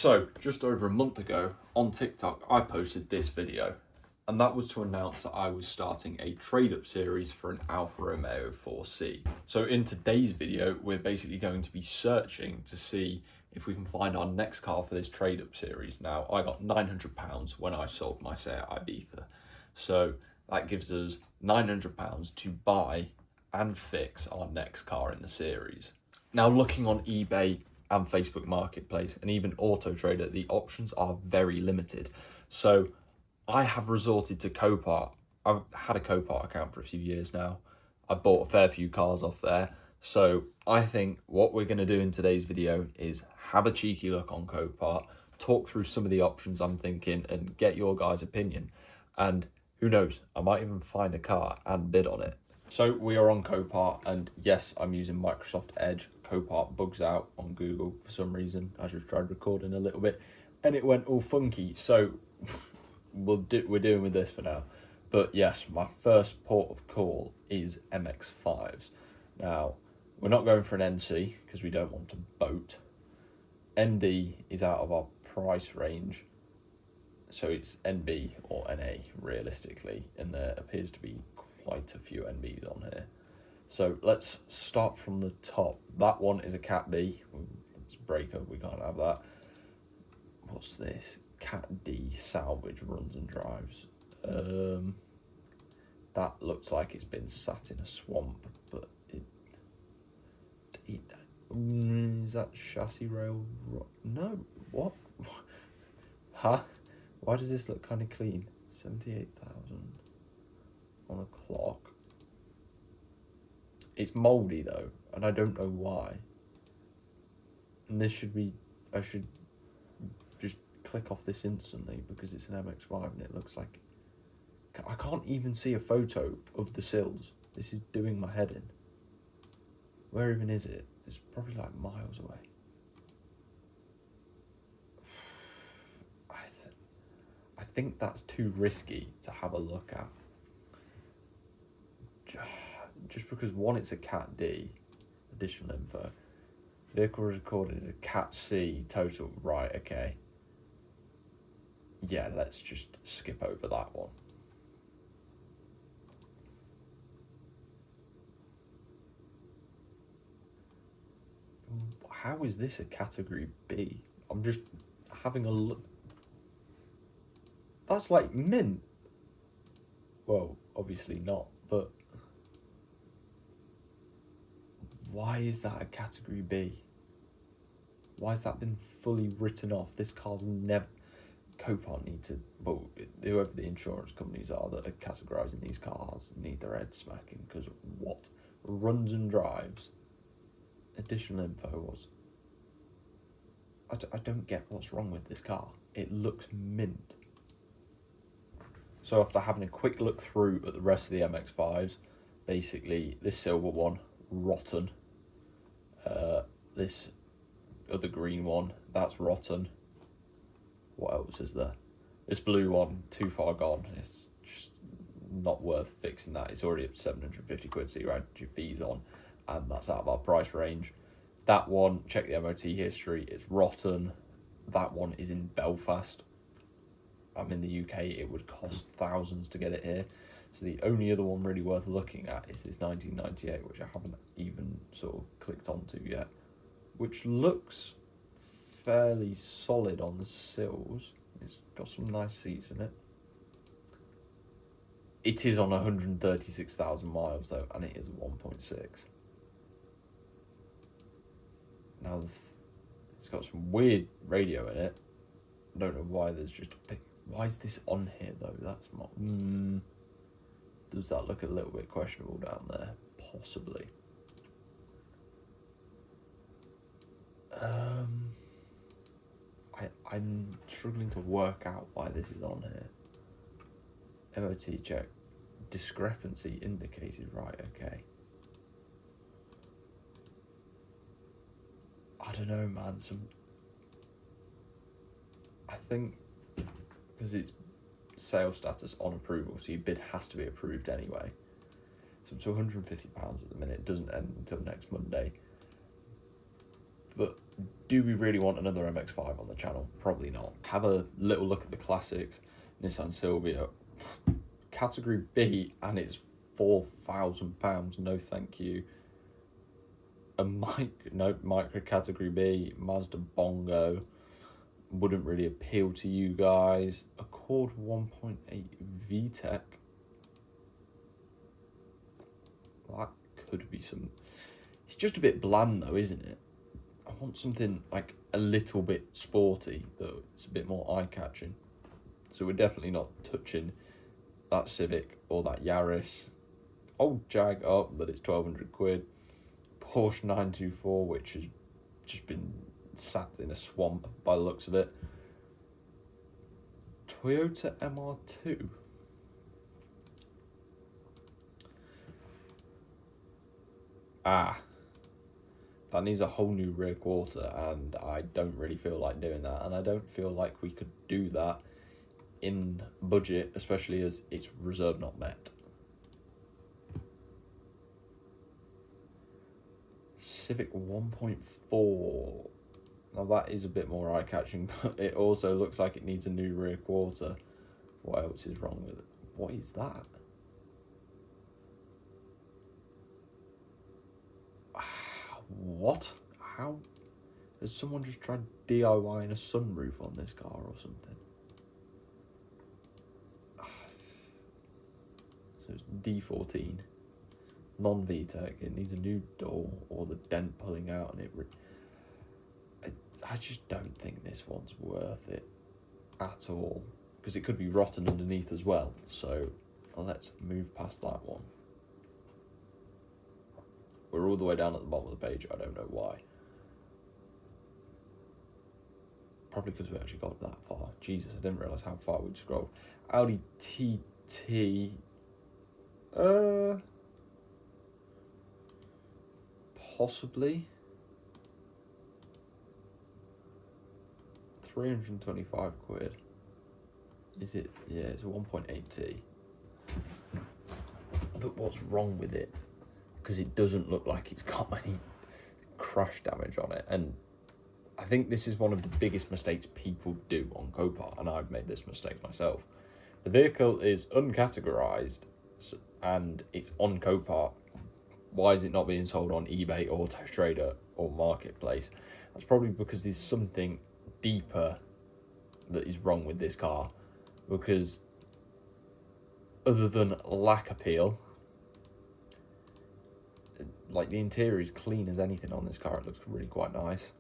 So, just over a month ago, on TikTok, I posted this video, and that was to announce that I was starting a trade-up series for an Alfa Romeo 4C. So in today's video, we're basically going to be searching to see if we can find our next car for this trade-up series. Now, I got £900 when I sold my Seat Ibiza, so that gives us £900 to buy and fix our next car in the series. Now, looking on eBay and Facebook Marketplace and even Auto Trader, the options are very limited. So I have resorted to Copart. I've had a Copart account for a few years now. I bought a fair few cars off there. So I think what we're going to do in today's video is have a cheeky look on Copart, talk through some of the options I'm thinking and get your guys' opinion. And who knows, I might even find a car and bid on it. So we are on Copart, and yes, I'm using Microsoft Edge. Copart bugs out on Google for some reason. I just tried recording a little bit and it went all funky. So we're doing with this for now. But yes, my first port of call is MX-5s. Now, we're not going for an NC because we don't want to boat. ND is out of our price range. So it's NB or NA realistically. And there appears to be quite a few NBs on here. So let's start from the top. That one is a Cat B. It's a breaker, we can't have that. What's this? Cat D salvage runs and drives. That looks like it's been sat in a swamp, but is that chassis rail? No, what? Huh? Why does this look kind of clean? 78,000 on the clock. It's mouldy though, and I don't know why. And this should be, I should just click off this instantly because it's an MX-5 and it looks like, I can't even see a photo of the sills. This is doing my head in. Where even is it? It's probably like miles away. I think that's too risky to have a look at. Just because one, it's a Cat D, additional info. Vehicle recorded a Cat C total, right, okay. Yeah, let's just skip over that one. How is this a category B? I'm just having a look. That's like mint. Well, obviously not, but why is that a category B? Why has that been fully written off? This car's never... Copart need to... Well, whoever the insurance companies are that are categorising these cars need their head smacking, because what? Runs and drives. Additional info was... I don't get what's wrong with this car. It looks mint. So after having a quick look through at the rest of the MX-5s, basically this silver one, rotten. This other green one, that's rotten. What else is there? This blue one, too far gone. It's just not worth fixing that. It's already up to 750 quid, so you add your fees on, and that's out of our price range. That one, check the MOT history, it's rotten. That one is in Belfast. I'm in the UK, it would cost thousands to get it here. So the only other one really worth looking at is this 1998, which I haven't even sort of clicked onto yet, which looks fairly solid on the sills. It's got some nice seats in it. It is on 136,000 miles though, and it is a 1.6. Now, it's got some weird radio in it. I don't know why there's just a big... Why is this on here though? That's not... Does that look a little bit questionable down there? Possibly. I'm struggling to work out why this is on here. MOT check. Discrepancy indicated. Right, okay. I don't know, man. I think because it's sales status on approval, so your bid has to be approved anyway. So it's £150 at the minute. It doesn't end until next Monday. But Do we really want another MX-5 on the channel? Probably not. Have a little look at the classics. Nissan Silvia, category B, and it's £4,000. No, thank you. Micro category B, Mazda Bongo. Wouldn't really appeal to you guys. Accord 1.8 VTEC. That could be some... It's just a bit bland though, isn't it? I want something like a little bit sporty, though. It's a bit more eye-catching. So we're definitely not touching that Civic or that Yaris. Old Jag up, but it's 1,200 quid. Porsche 924, which has just been sat in a swamp by the looks of it. Toyota MR2. That needs a whole new rear quarter, and I don't really feel like doing that, and I don't feel like we could do that in budget, especially as it's reserve not met. Civic 1.4. Now that is a bit more eye-catching, but it also looks like it needs a new rear quarter. What else is wrong with it? What is that? What? How? Has someone just tried DIYing a sunroof on this car or something? So it's D14. Non-VTEC. It needs a new door or the dent pulling out, and I just don't think this one's worth it at all, because it could be rotten underneath as well. So let's move past that one. We're all the way down at the bottom of the page. I don't know why. Probably because we actually got that far. Jesus, I didn't realise how far we'd scrolled. Audi TT. Possibly. 325 quid. Is it? Yeah, it's a 1.8T. Look what's wrong with it. Because it doesn't look like it's got any crash damage on it. And I think this is one of the biggest mistakes people do on Copart, and I've made this mistake myself. The vehicle is uncategorized and it's on Copart. Why is it not being sold on eBay, Auto Trader, or Marketplace? That's probably because there's something deeper that is wrong with this car. Because other than lack appeal, like, the interior is clean as anything on this car. It looks really quite nice.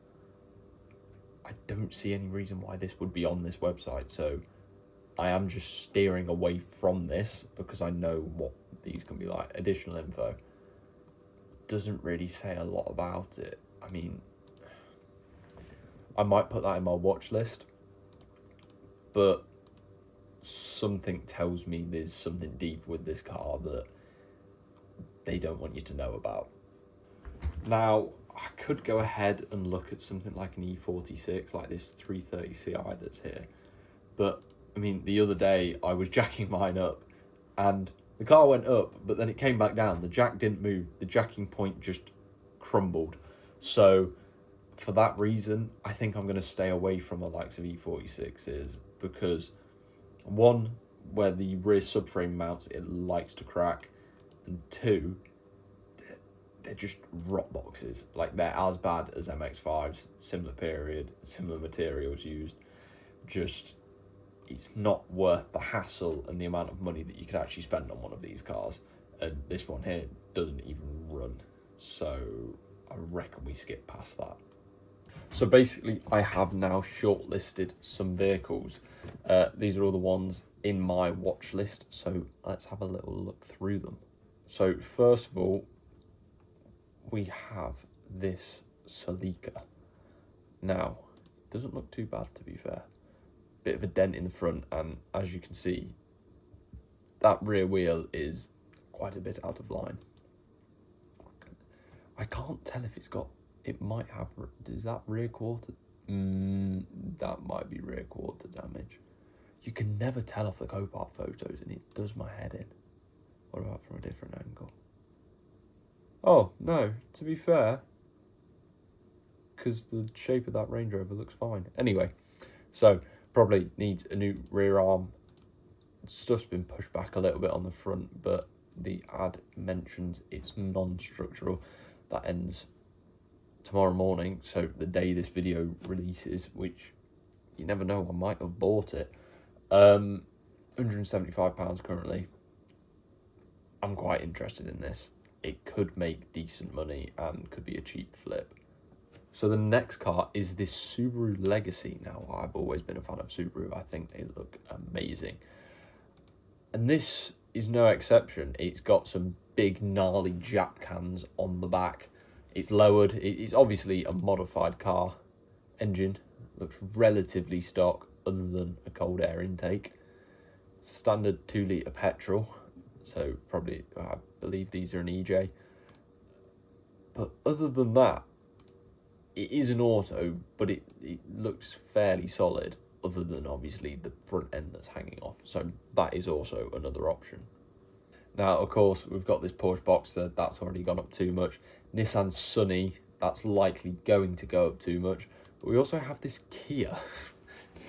I don't see any reason why this would be on this website, so I am just steering away from this because I know what these can be like. Additional info doesn't really say a lot about it. I mean, I might put that in my watch list, but something tells me there's something deep with this car that they don't want you to know about. Now, I could go ahead and look at something like an E46, like this 330Ci that's here. But, I mean, the other day I was jacking mine up and the car went up, but then it came back down. The jack didn't move. The jacking point just crumbled. So, for that reason, I think I'm going to stay away from the likes of E46s because, one, where the rear subframe mounts, it likes to crack. And two, they're just rot boxes. Like, they're as bad as MX-5s, similar period, similar materials used. Just, it's not worth the hassle and the amount of money that you could actually spend on one of these cars. And this one here doesn't even run. So I reckon we skip past that. So basically, I have now shortlisted some vehicles. These are all the ones in my watch list. So let's have a little look through them. So first of all, we have this Celica. Now, it doesn't look too bad, to be fair. Bit of a dent in the front, and as you can see, that rear wheel is quite a bit out of line. I can't tell if it's got, it might have, is that rear quarter? That might be rear quarter damage. You can never tell off the Copart photos, and it does my head in. What about from a different angle? Oh, no, to be fair, because the shape of that Range Rover looks fine. Anyway, so probably needs a new rear arm. Stuff's been pushed back a little bit on the front, but the ad mentions it's non-structural. That ends tomorrow morning, so the day this video releases, which you never know, I might have bought it. £175 currently. I'm quite interested in this. It could make decent money and could be a cheap flip. So the next car is this Subaru Legacy. Now, I've always been a fan of Subaru. I think they look amazing. And this is no exception. It's got some big gnarly Jap cans on the back. It's lowered. It's obviously a modified car. Engine looks relatively stock other than a cold air intake. Standard 2-litre petrol. So probably, I believe these are an EJ. But other than that, it is an auto, but it looks fairly solid, other than obviously the front end that's hanging off. So that is also another option. Now, of course, we've got this Porsche Boxster. That's already gone up too much. Nissan Sunny, that's likely going to go up too much. But we also have this Kia.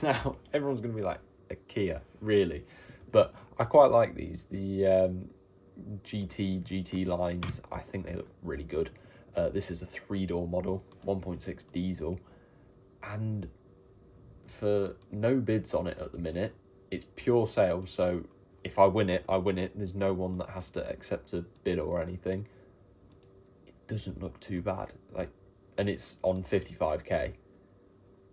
Now, everyone's going to be like, a Kia, really? But I quite like these. The GT lines, I think they look really good. This is a 3-door model, 1.6 diesel. And for no bids on it at the minute, it's pure sales. So if I win it, I win it. There's no one that has to accept a bid or anything. It doesn't look too bad. And it's on 55k.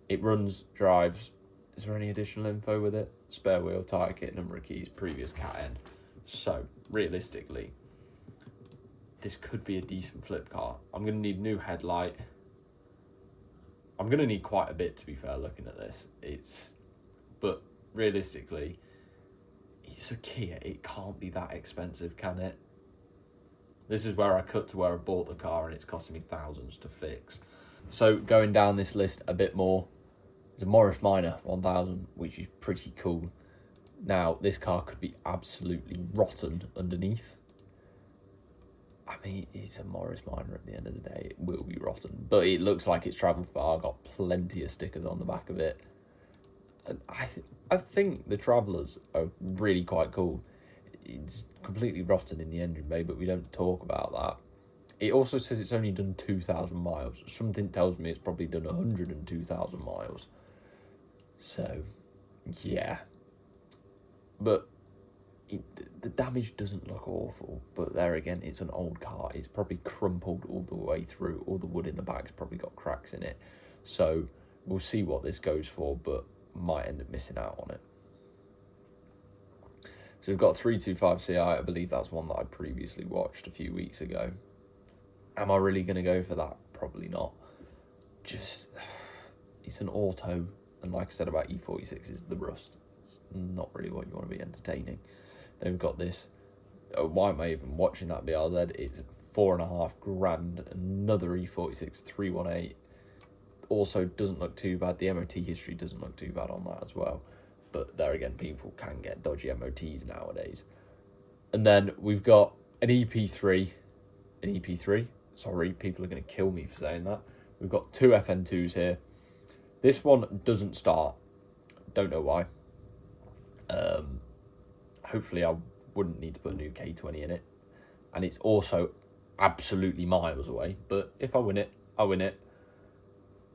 It runs, drives. Is there any additional info with it? Spare wheel, tyre kit, number of keys, previous cat end. So, realistically, this could be a decent flip car. I'm going to need new headlight. I'm going to need quite a bit, to be fair, looking at this. But realistically, it's a Kia. It can't be that expensive, can it? This is where I cut to where I bought the car and it's costing me thousands to fix. So, going down this list a bit more, there's a Morris Minor 1000, which is pretty cool. Now, this car could be absolutely rotten underneath. I mean, it's a Morris Minor at the end of the day. It will be rotten. But it looks like it's travelled far. Got plenty of stickers on the back of it. And I think the Travellers are really quite cool. It's completely rotten in the engine bay, but we don't talk about that. It also says it's only done 2,000 miles. Something tells me it's probably done 102,000 miles. So, yeah. But the damage doesn't look awful. But there again, it's an old car. It's probably crumpled all the way through. All the wood in the back's probably got cracks in it. So, we'll see what this goes for, but might end up missing out on it. So we've got 325 Ci. I believe that's one that I previously watched a few weeks ago. Am I really going to go for that? Probably not. Just, it's an auto. And like I said about E46, is the rust. It's not really what you want to be entertaining. Then we've got this. Why am I even watching that BRZ? It's $4,500. Another E46 318. Also doesn't look too bad. The MOT history doesn't look too bad on that as well. But there again, people can get dodgy MOTs nowadays. And then we've got an EP3. An EP3. Sorry, people are going to kill me for saying that. We've got two FN2s here. This one doesn't start. Don't know why. Hopefully I wouldn't need to put a new K20 in it. And it's also absolutely miles away. But if I win it, I win it.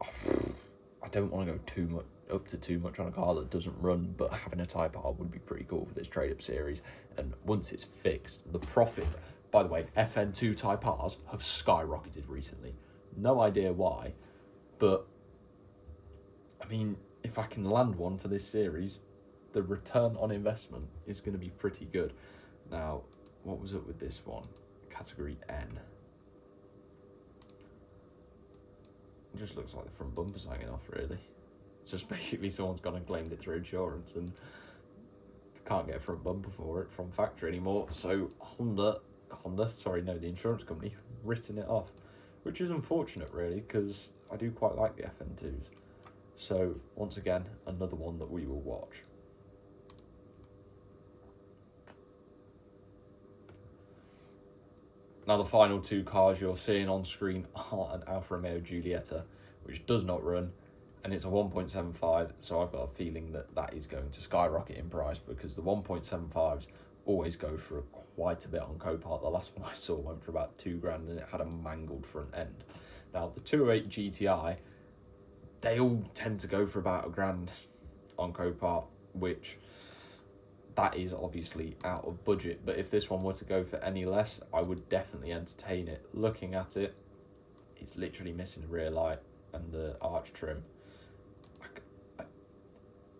I don't want to go up to too much on a car that doesn't run, but having a Type R would be pretty cool for this trade-up series. And once it's fixed, the profit... By the way, FN2 Type Rs have skyrocketed recently. No idea why, but... I mean, if I can land one for this series, the return on investment is going to be pretty good. Now, what was it with this one? Category N. It just looks like the front bumper's hanging off, really. It's just basically someone's gone and claimed it through insurance and can't get a front bumper for it from factory anymore. So the insurance company have written it off, which is unfortunate, really, because I do quite like the FN2s. So, once again, another one that we will watch. Now, the final two cars you're seeing on screen are an Alfa Romeo Giulietta, which does not run, and it's a 1.75, so I've got a feeling that that is going to skyrocket in price, because the 1.75s always go for quite a bit on Copart. The last one I saw went for about £2,000 and it had a mangled front end. Now the 208 GTI, they all tend to go for about £1,000 on Copart, which that is obviously out of budget. But if this one were to go for any less, I would definitely entertain it. Looking at it, it's literally missing the rear light and the arch trim.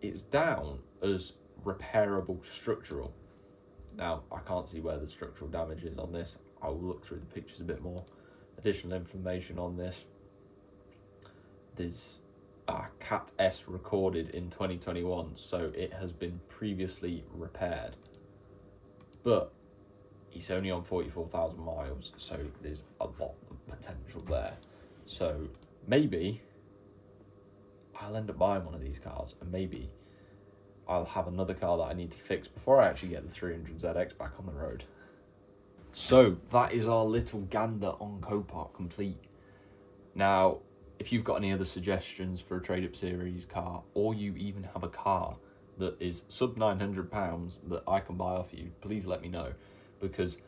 It's down as repairable structural. Now, I can't see where the structural damage is on this. I will look through the pictures a bit more. Additional information on this. There's Cat S recorded in 2021, so it has been previously repaired. But it's only on 44,000 miles, so there's a lot of potential there. So maybe I'll end up buying one of these cars, and maybe I'll have another car that I need to fix before I actually get the 300ZX back on the road. So that is our little gander on Copart complete. Now, if you've got any other suggestions for a trade-up series car, or you even have a car that is sub £900 that I can buy off you, please let me know, because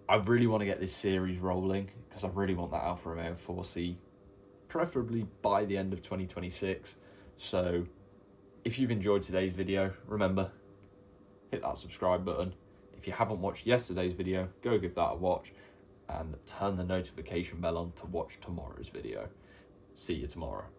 I really want to get this series rolling, because I really want that Alfa Romeo 4C, preferably by the end of 2026. So if you've enjoyed today's video, remember, hit that subscribe button. If you haven't watched yesterday's video, go give that a watch, and turn the notification bell on to watch tomorrow's video. See you tomorrow.